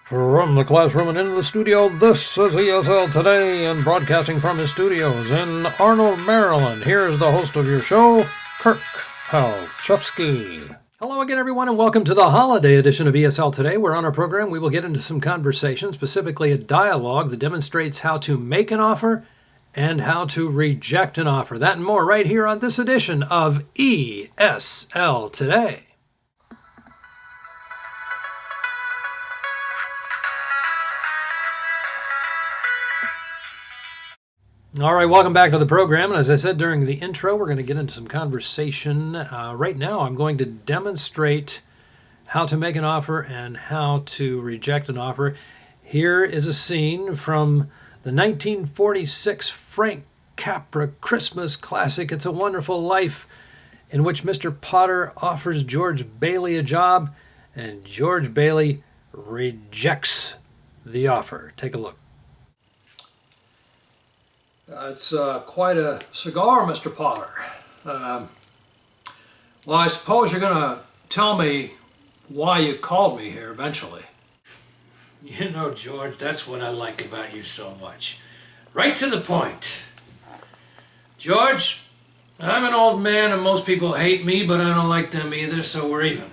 From the classroom and into the studio, this is ESL Today, and broadcasting from his studios in Arnold, Maryland. Here's the host of your show, Kirk Palchowski. Hello again, everyone, and welcome to the holiday edition of ESL Today, where on our program we will get into some conversation, specifically a dialogue that demonstrates how to make an offer and how to reject an offer. That and more right here on this edition of ESL Today. All right, welcome back to the program. And as I said during the intro, we're going to get into some conversation. Right now, I'm going to demonstrate how to make an offer and how to reject an offer. Here is a scene from the 1946 Frank Capra Christmas classic, It's a Wonderful Life, in which Mr. Potter offers George Bailey a job, and George Bailey rejects the offer. Take a look. It's quite a cigar, Mr. Potter. Well, I suppose you're going to tell me why you called me here eventually. You know, George, that's what I like about you so much. Right to the point. George, I'm an old man and most people hate me, but I don't like them either, so we're even.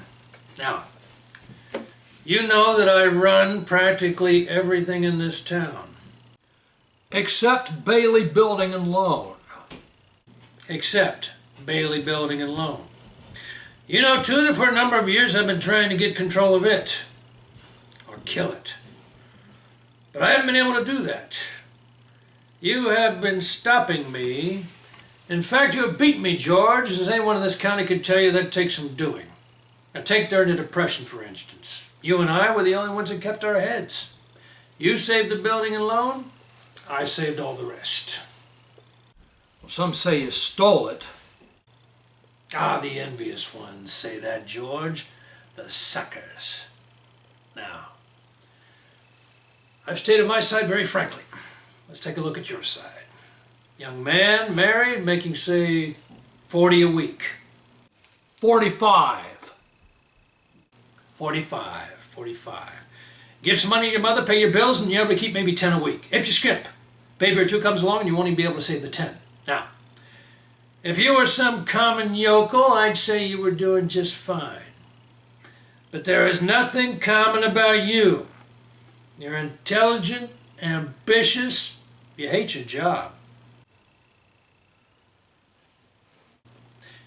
Now, you know that I run practically everything in this town. Except Bailey Building and Loan. Except Bailey Building and Loan. You know, too, that for a number of years I've been trying to get control of it. Or kill it. But I haven't been able to do that. You have been stopping me. In fact, you have beat me, George. As anyone in this county could tell you, that takes some doing. Now, take during the Depression, for instance. You and I were the only ones that kept our heads. You saved the building and loan. I saved all the rest. Well, some say you stole it. Ah, the envious ones say that, George. The suckers. Now, I've stated my side very frankly. Let's take a look at your side. Young man, married, making, say, 40 a week. 45. 45. Give some money to your mother, pay your bills, and you're able to keep maybe 10 a week. If you skip, baby or two comes along and you won't even be able to save the 10. Now, if you were some common yokel, I'd say you were doing just fine. But there is nothing common about you. You're intelligent, ambitious, you hate your job.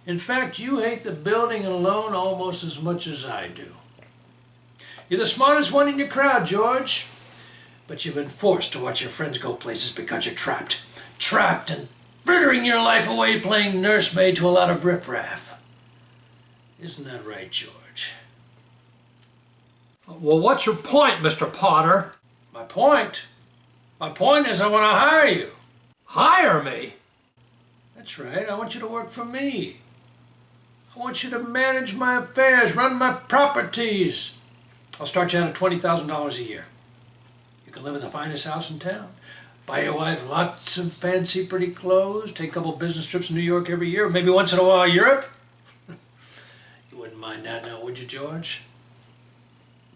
In fact, you hate the building and loan almost as much as I do. You're the smartest one in your crowd, George. But you've been forced to watch your friends go places because you're trapped. Trapped and frittering your life away playing nursemaid to a lot of riffraff. Isn't that right, George? Well, what's your point, Mr. Potter? My point? My point is I want to hire you. Hire me? That's right. I want you to work for me. I want you to manage my affairs, run my properties. I'll start you out at $20,000 a year. You can live in the finest house in town. Buy your wife lots of fancy, pretty clothes. Take a couple business trips to New York every year. Maybe once in a while Europe. You wouldn't mind that now, would you, George?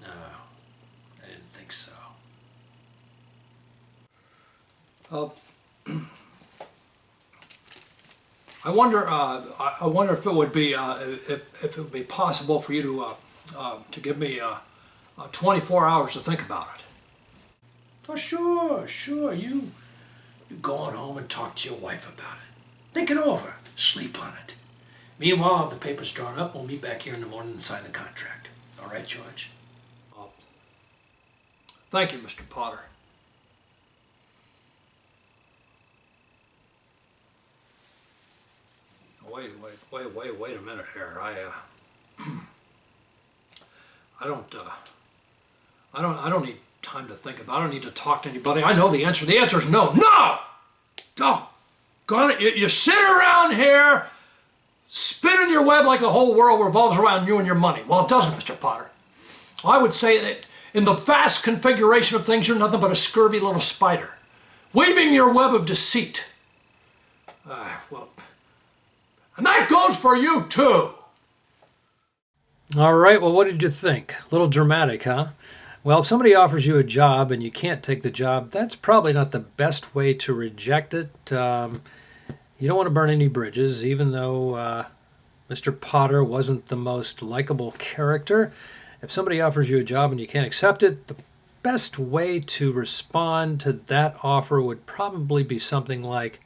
No, I didn't think so. I wonder if it would be if it would be possible for you to give me 24 hours to think about it. Oh, sure. You go on home and talk to your wife about it. Think it over. Sleep on it. Meanwhile, I'll have the papers drawn up. We'll meet back here in the morning and sign the contract. All right, George? Thank you, Mr. Potter. Wait a minute here. I don't need time to think about it. I don't need to talk to anybody. I know the answer. The answer is no. No! You sit around here spinning your web like the whole world revolves around you and your money. Well, it doesn't, Mr. Potter. I would say that in the vast configuration of things, you're nothing but a scurvy little spider, weaving your web of deceit. And that goes for you, too. All right, well, what did you think? A little dramatic, huh? Well, if somebody offers you a job and you can't take the job, that's probably not the best way to reject it. You don't want to burn any bridges, even though Mr. Potter wasn't the most likable character. If somebody offers you a job and you can't accept it, the best way to respond to that offer would probably be something like,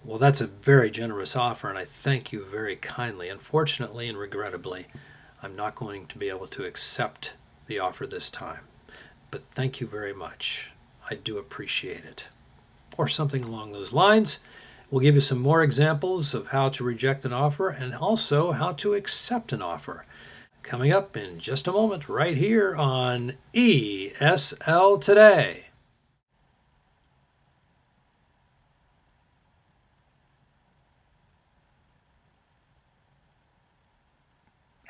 well, that's a very generous offer, and I thank you very kindly. Unfortunately and regrettably, I'm not going to be able to accept the offer this time. But thank you very much. I do appreciate it. Or something along those lines. We'll give you some more examples of how to reject an offer and also how to accept an offer. Coming up in just a moment, right here on ESL Today.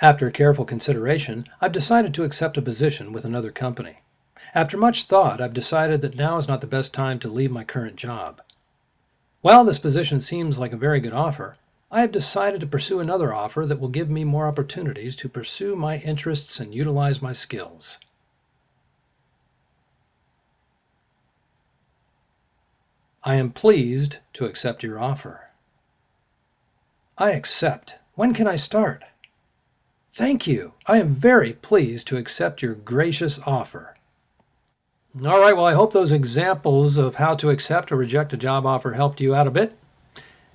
After careful consideration, I've decided to accept a position with another company. After much thought, I've decided that now is not the best time to leave my current job. While this position seems like a very good offer, I have decided to pursue another offer that will give me more opportunities to pursue my interests and utilize my skills. I am pleased to accept your offer. I accept. When can I start? Thank you. I am very pleased to accept your gracious offer. All right, well, I hope those examples of how to accept or reject a job offer helped you out a bit.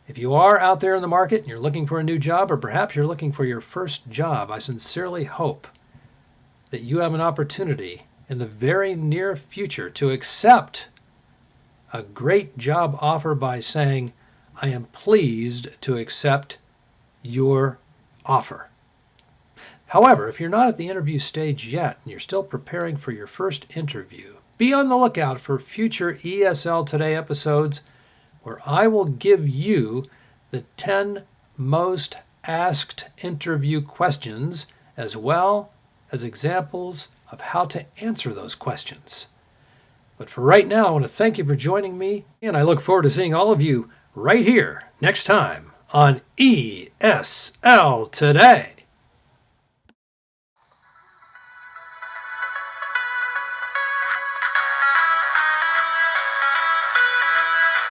If you are out there in the market and you're looking for a new job, or perhaps you're looking for your first job, I sincerely hope that you have an opportunity in the very near future to accept a great job offer by saying, I am pleased to accept your offer. However, if you're not at the interview stage yet and you're still preparing for your first interview, be on the lookout for future ESL Today episodes where I will give you the 10 most asked interview questions as well as examples of how to answer those questions. But for right now, I want to thank you for joining me, and I look forward to seeing all of you right here next time on ESL Today.